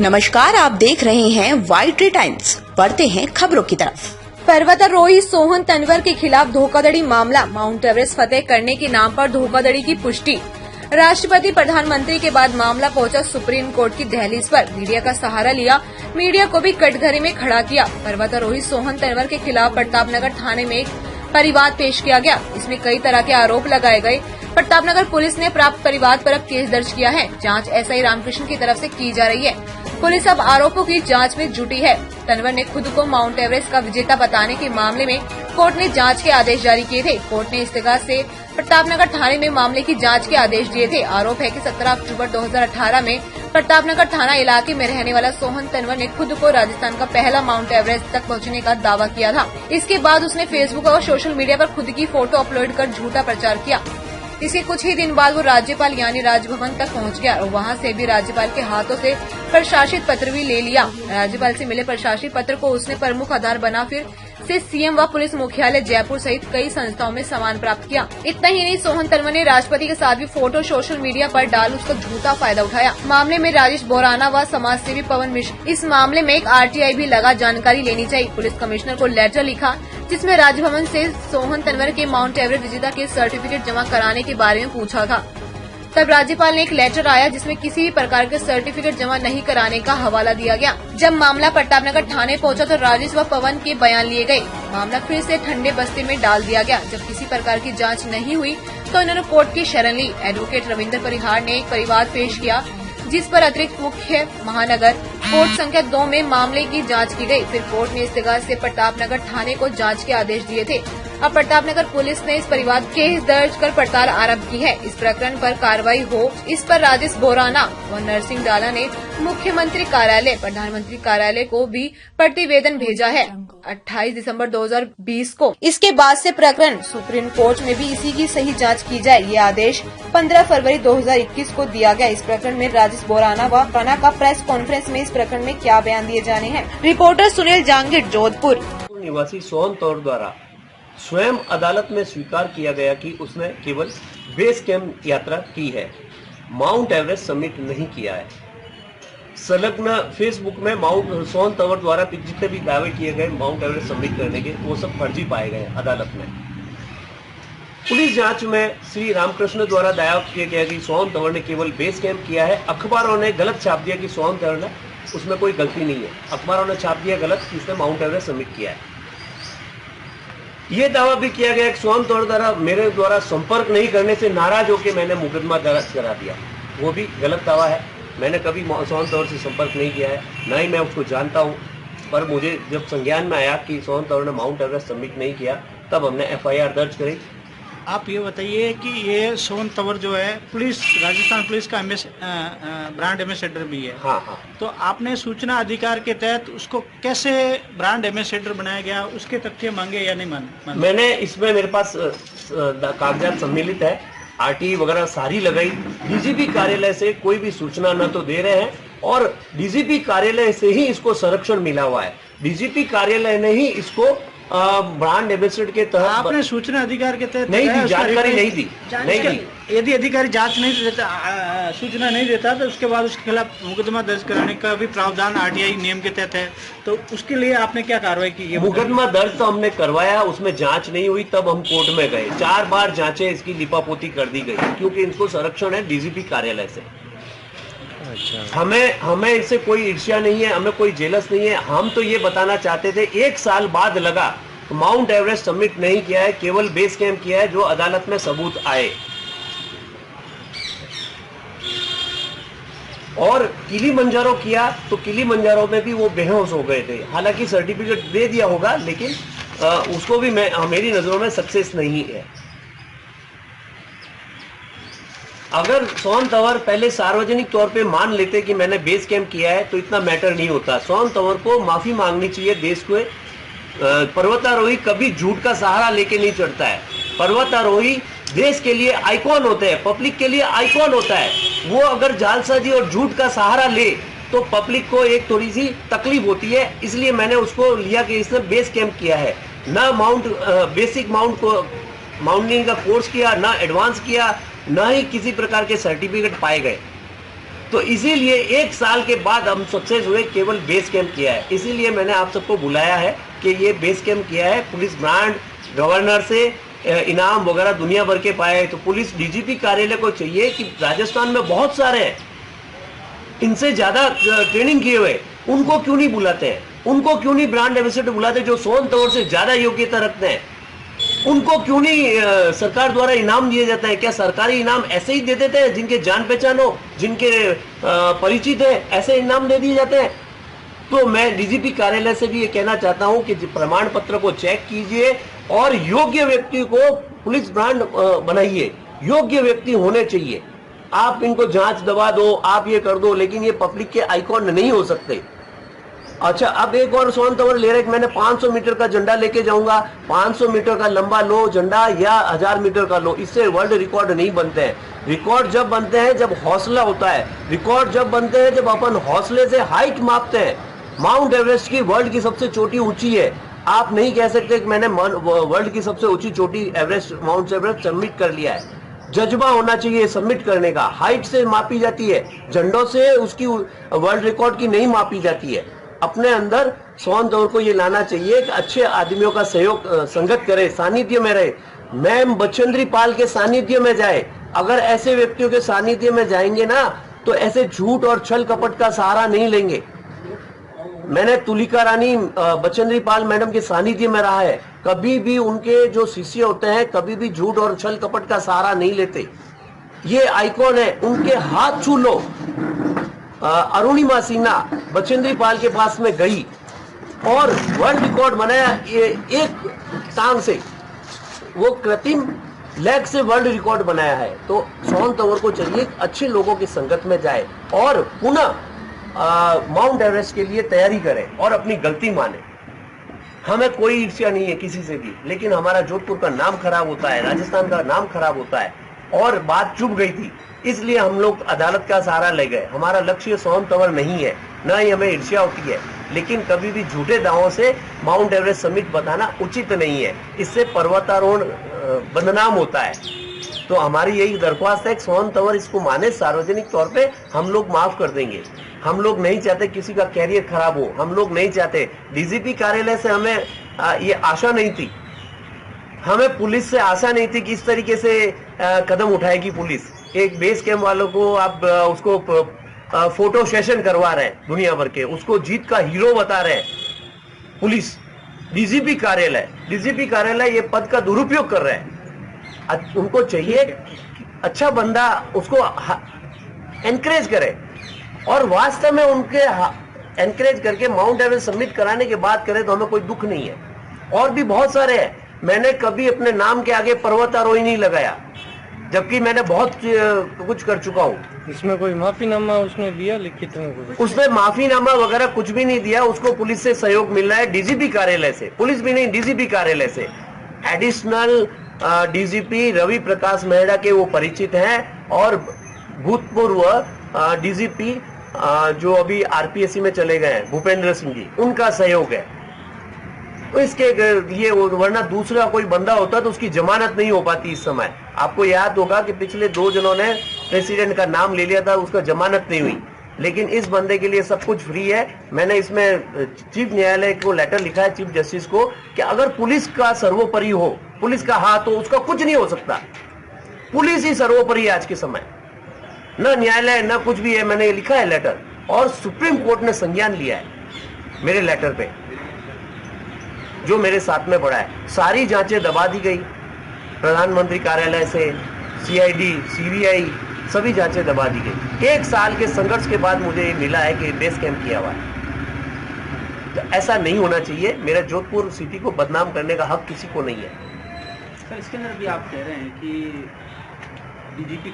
नमस्कार, आप देख रहे हैं वाईटी टाइम्स। बढ़ते हैं खबरों की तरफ। पर्वतारोही सोहन तनवर के खिलाफ धोखाधड़ी मामला, माउंट एवरेस्ट फतेह करने के नाम पर धोखाधड़ी की पुष्टि। राष्ट्रपति प्रधानमंत्री के बाद मामला पहुंचा सुप्रीम कोर्ट की दहलीज पर। मीडिया का सहारा लिया, मीडिया को भी कटघरे में खड़ा किया। पर्वतारोही सोहन तनवर के खिलाफ प्रतापनगर थाने में एक परिवाद पेश किया गया। इसमें कई तरह के आरोप लगाए गए। प्रतापनगर पुलिस ने प्राप्त परिवाद पर अब केस दर्ज किया है। जांच एसआई रामकृष्ण की तरफ से की जा रही है। पुलिस अब आरोपों की जांच में जुटी है। तनवर ने खुद को माउंट एवरेस्ट का विजेता बताने के मामले में कोर्ट ने जांच के आदेश जारी किए थे। कोर्ट ने इस्तेगास से प्रतापनगर थाने में मामले की जांच के आदेश दिए थे। आरोप है कि 17 अक्टूबर 2018 में प्रतापनगर थाना इलाके में रहने वाला सोहन तनवर ने खुद को राजस्थान का पहला माउंट एवरेस्ट तक पहुंचने का दावा किया था। इसके बाद उसने फेसबुक और सोशल मीडिया पर खुद की फोटो अपलोड कर झूठा प्रचार किया। इसके कुछ ही दिन बाद वो राज्यपाल यानी राजभवन तक पहुंच गया और वहां से भी राज्यपाल के हाथों से प्रशासित पत्र भी ले लिया। राज्यपाल से मिले प्रशासित पत्र को उसने प्रमुख आधार बना फिर से सीएम व पुलिस मुख्यालय जयपुर सहित कई संस्थाओं में सम्मान प्राप्त किया। इतना ही नहीं, सोहन तनवर ने राष्ट्रपति के साथ भी फोटो सोशल मीडिया पर डाल उसका झूठा फायदा उठाया। मामले में राजेश बोराना व समाज सेवी पवन मिश्र। इस मामले में एक आरटीआई भी लगा, जानकारी लेनी चाहिए। पुलिस कमिश्नर को लेटर लिखा जिसमें राजभवन से सोहन तनवर के माउंट एवरेस्ट विजेता के सर्टिफिकेट जमा कराने के बारे में पूछा था। तब राज्यपाल ने एक लेटर आया जिसमें किसी भी प्रकार के सर्टिफिकेट जमा नहीं कराने का हवाला दिया गया। जब मामला प्रतापनगर थाने पहुंचा तो राजेश व पवन के बयान लिए गए। मामला फिर से ठंडे बस्ते में डाल दिया गया। जब किसी प्रकार की जांच नहीं हुई तो उन्होंने कोर्ट की शरण ली। एडवोकेट रविंद्र परिहार ने एक परिवाद पेश किया जिस पर अतिरिक्त मुख्य महानगर कोर्ट संख्या 2 में मामले की जांच की गई। फिर कोर्ट ने इस्तेगास से प्रतापनगर थाने को जांच के आदेश दिए थे। अब प्रतापनगर पुलिस ने इस परिवाद केस दर्ज कर पड़ताल आरंभ की है। इस प्रकरण पर कार्रवाई हो, इस पर राजेश बोराना व नरसिंह डाला ने मुख्यमंत्री कार्यालय, प्रधानमंत्री कार्यालय को भी प्रतिवेदन भेजा है 28 दिसंबर 2020 को। इसके बाद से प्रकरण सुप्रीम कोर्ट में भी इसी की सही जांच की जाए, ये आदेश 15 फरवरी 2021 को दिया गया। इस प्रकरण में राजेश बोराना व राणा का प्रेस कॉन्फ्रेंस में इस प्रकरण में क्या बयान दिए जाने हैं। रिपोर्टर सुनील जांगीर, जोधपुर। निवासी सोहन तौर द्वारा स्वयं अदालत में स्वीकार किया गया कि उसने केवल बेस कैंप यात्रा की है, माउंट एवरेस्ट समिट नहीं किया है। संलग्न फेसबुक में माउंट सोहन तंवर द्वारा जितने भी दावे किए गए माउंट एवरेस्ट समिट करने के, वो सब फर्जी पाए गए अदालत में। पुलिस जांच में श्री रामकृष्ण द्वारा दावा किया गया कि सोहन तंवर ने केवल बेस कैंप किया है। अखबारों ने गलत छाप दिया कि सोहन तंवर ने, उसमें कोई गलती नहीं है। अखबारों ने छाप दिया गलत कि उसने माउंट एवरेस्ट समिट किया है। ये दावा भी किया गया कि सोहन तौर द्वारा मेरे द्वारा संपर्क नहीं करने से नाराज होकर मैंने मुकदमा दर्ज करा दिया, वो भी गलत दावा है। मैंने कभी सोहन तौर से संपर्क नहीं किया है, ना ही मैं उसको जानता हूँ। पर मुझे जब संज्ञान में आया कि सोहन तौर ने माउंट एवरेस्ट सबमिट नहीं किया, तब हमने एफआईआर दर्ज करी। आप ये बताइए कि ये सोहन तंवर जो है पुलिस, राजस्थान पुलिस का ब्रांड एम्बेसडर भी है। हाँ। तो आपने सूचना अधिकार के तहत उसको कैसे ब्रांड एम्बेसडर बनाया गया, उसके तथ्य मांगे या नहीं मांगे? मैंने इसमें, मेरे पास कागजात सम्मिलित है, आरटीआई वगैरह सारी लगाई। डीजीपी कार्यालय से कोई भी सूचना न तो दे रहे हैं और डीजीपी कार्यालय से ही इसको संरक्षण मिला हुआ है। डीजीपी कार्यालय ने ही इसको ब्रांड एम्बेसडर के तहत आपने सूचना अधिकार के तहत नहीं दी, जानकारी नहीं दी। यदि अधिकारी जांच नहीं देता, सूचना नहीं देता तो उसके बाद उसके खिलाफ मुकदमा दर्ज कराने का भी प्रावधान आरटीआई नियम के तहत है। तो उसके लिए आपने क्या कार्रवाई की? मुकदमा दर्ज तो हमने करवाया, उसमें जांच नहीं हुई, तब हम कोर्ट में गए। 4 बार जांचें इसकी लिपापोती कर दी गई क्योंकि इनको संरक्षण है डीजीपी कार्यालय से। अच्छा। हमें इससे कोई ईर्ष्या नहीं है, हमें कोई जेलस नहीं है। हम तो ये बताना चाहते थे, 1 साल बाद लगा माउंट एवरेस्ट समिट नहीं किया है, केवल बेस कैंप किया है, जो अदालत में सबूत आए। और किलीमंजारो किया तो किलीमंजारो में भी वो बेहोश हो गए थे। हालांकि सर्टिफिकेट दे दिया होगा, लेकिन उसको भी मेरी नजरों में सक्सेस नहीं है। अगर सोहन तंवर पहले सार्वजनिक तौर पे मान लेते कि मैंने बेस कैंप किया है तो इतना मैटर नहीं होता। सोहन तंवर को माफी मांगनी चाहिए देश को। पर्वतारोही कभी झूठ का सहारा लेके नहीं चढ़ता है। पर्वतारोही देश के लिए आइकॉन होते हैं, पब्लिक के लिए आइकॉन होता है। वो अगर जालसाजी और झूठ का सहारा ले तो पब्लिक को एक थोड़ी सी तकलीफ होती है। इसलिए मैंने उसको लिया कि इसने बेस कैंप किया है, ना बेसिक माउंटेनिंग का कोर्स किया, ना एडवांस किया, ना ही किसी प्रकार के सर्टिफिकेट पाए गए। तो इसीलिए 1 साल के बाद हम सक्सेस हुए, केवल बेस कैंप किया है। इसीलिए मैंने आप सबको बुलाया है कि ये बेस कैंप किया है। पुलिस ब्रांड गवर्नर से इनाम वगैरह दुनिया भर के पाए। तो पुलिस डीजीपी कार्यालय को चाहिए कि राजस्थान में बहुत सारे हैं, इनसे ज्यादा ट्रेनिंग किए हुए, उनको क्यों नहीं बुलाते हैं? उनको क्यों नहीं ब्रांड एम्बेसडर बुलाते जो सोन तंवर से ज्यादा योग्यता रखते हैं? उनको क्यों नहीं सरकार द्वारा इनाम दिए जाते हैं? क्या सरकारी इनाम ऐसे ही दे देते हैं? जिनके जान पहचान हो, जिनके परिचित है, ऐसे इनाम दे दिए जाते हैं? तो मैं डीजीपी कार्यालय से भी ये कहना चाहता हूं कि प्रमाण पत्र को चेक कीजिए और योग्य व्यक्ति को पुलिस ब्रांड बनाइए। योग्य व्यक्ति होने चाहिए। आप इनको जांच दबा दो, आप ये कर दो, लेकिन ये पब्लिक के आइकॉन नहीं हो सकते। अच्छा, अब एक और सोन तंवर ले रहे, मैंने 500 मीटर का झंडा लेके जाऊंगा। 500 मीटर का लंबा लो झंडा या 1000 मीटर का लो, इससे वर्ल्ड रिकॉर्ड नहीं बनते हैं। रिकॉर्ड जब बनते हैं जब हौसला होता है। रिकॉर्ड जब बनते हैं जब अपन हौसले से हाइट मापते हैं। माउंट एवरेस्ट की वर्ल्ड की सबसे चोटी ऊंची है। आप नहीं कह सकते कि मैंने वर्ल्ड की सबसे ऊंची चोटी एवरेस्ट, माउंट एवरेस्ट सबमिट कर लिया है। जज्बा होना चाहिए सबमिट करने का। हाइट से मापी जाती है, झंडों से उसकी वर्ल्ड रिकॉर्ड की नहीं मापी जाती है। अपने अंदर सोन तंवर को ये लाना चाहिए कि अच्छे आदमियों का सहयोग, संगत करे, सानिध्य में रहे। मैम बचेंद्री पाल के सानिध्य में जाए। अगर ऐसे व्यक्तियों के सानिध्य में जाएंगे ना तो ऐसे झूठ और छल कपट का सहारा नहीं लेंगे। मैंने तुलिका रानी बचेंद्री पाल मैडम के सानिध्य में रहा है। कभी भी उनके जो शिष्य होते हैं कभी भी झूठ और छल कपट का सहारा नहीं लेते। ये आइकॉन है, उनके हाथ छू लो। अरुणिमा सिन्हा बचेंद्री पाल के पास में गई और वर्ल्ड रिकॉर्ड बनाया। ये एक टांग से, वो कृत्रिम लेग से वर्ल्ड रिकॉर्ड बनाया है। तो सोन तंवर को चाहिए अच्छे लोगों की संगत में जाए और पुनः माउंट एवरेस्ट के लिए तैयारी करें और अपनी गलती माने। हमें कोई ईर्ष्या नहीं है किसी से भी, लेकिन हमारा जोधपुर का नाम खराब होता है, राजस्थान का नाम खराब होता है और बात चुप गई थी, इसलिए हम लोग अदालत का सहारा ले गए। हमारा लक्ष्य सोन तंवर नहीं है, न ही हमें ईर्ष्या होती है, लेकिन कभी भी झूठे दावों से माउंट एवरेस्ट समिट बताना उचित नहीं है। इससे पर्वतारोहण बदनाम होता है। तो हमारी यही दरख्वास्त है कि सोन तंवर इसको माने, सार्वजनिक तौर पे हम लोग माफ कर देंगे। हम लोग नहीं चाहते किसी का कैरियर खराब हो, हम लोग नहीं चाहते। डीजीपी कार्यालय से हमें ये आशा नहीं थी, हमें पुलिस से आशा नहीं थी कि इस तरीके से कदम उठाएगी पुलिस। एक बेस कैंप वालों को आप उसको फोटो सेशन करवा रहे हैं दुनिया भर के, उसको जीत का हीरो बता रहे हैं पुलिस। डीजीपी कार्यालय ये पद का दुरुपयोग कर रहे हैं। उनको चाहिए अच्छा बंदा उसको एनकरेज करे और वास्तव में उनके एनकरेज करके माउंट एवरेस्ट सबमिट कराने के बाद करे तो हमें कोई दुख नहीं है। और भी बहुत सारे हैं। मैंने कभी अपने नाम के आगे पर्वतारोही नहीं लगाया, जबकि मैंने बहुत कुछ कर चुका हूँ। इसमें कोई माफीनामा उसने दिया लिखित में? उसमें माफीनामा वगैरह कुछ भी नहीं दिया। उसको पुलिस से सहयोग मिल रहा है, डीजीपी कार्यालय से। पुलिस भी नहीं, डीजीपी कार्यालय से। एडिशनल डीजीपी रवि प्रकाश मेहरा के वो परिचित हैं और भूतपूर्व डीजीपी जो अभी आरपीएससी में चले गए हैं भूपेंद्र सिंह जी, उनका सहयोग है। तो इसके लिए, वरना दूसरा कोई बंदा होता तो उसकी जमानत नहीं हो पाती इस समय। आपको याद होगा कि पिछले 2 जनों ने प्रेसिडेंट का नाम ले लिया था, उसका जमानत नहीं हुई। लेकिन इस बंदे के लिए सब कुछ फ्री है। मैंने इसमें चीफ न्यायालय को लेटर लिखा है, चीफ जस्टिस को, कि अगर पुलिस का सर्वोपरि हो, पुलिस का हाथ हो, उसका कुछ नहीं हो सकता। पुलिस ही सर्वोपरि है आज के समय, न न्यायालय न कुछ भी है। मैंने ये लिखा है लेटर और सुप्रीम कोर्ट ने संज्ञान लिया है मेरे लेटर पे, जो मेरे साथ में पड़ा है। सारी जांचें दबा दी गई, प्रधानमंत्री कार्यालय से, सीआईडी, सीबीआई, सभी जांचें दबा दी गई। 1 साल के संघर्ष के बाद मुझे ये मिला है कि बेस कैंप किया हुआ है। तो ऐसा नहीं होना चाहिए। मेरा जोधपुर सिटी को बदनाम करने का हक किसी को नहीं है। सर, इसके अंदर भी आप कह रहे हैं कि डीजीपी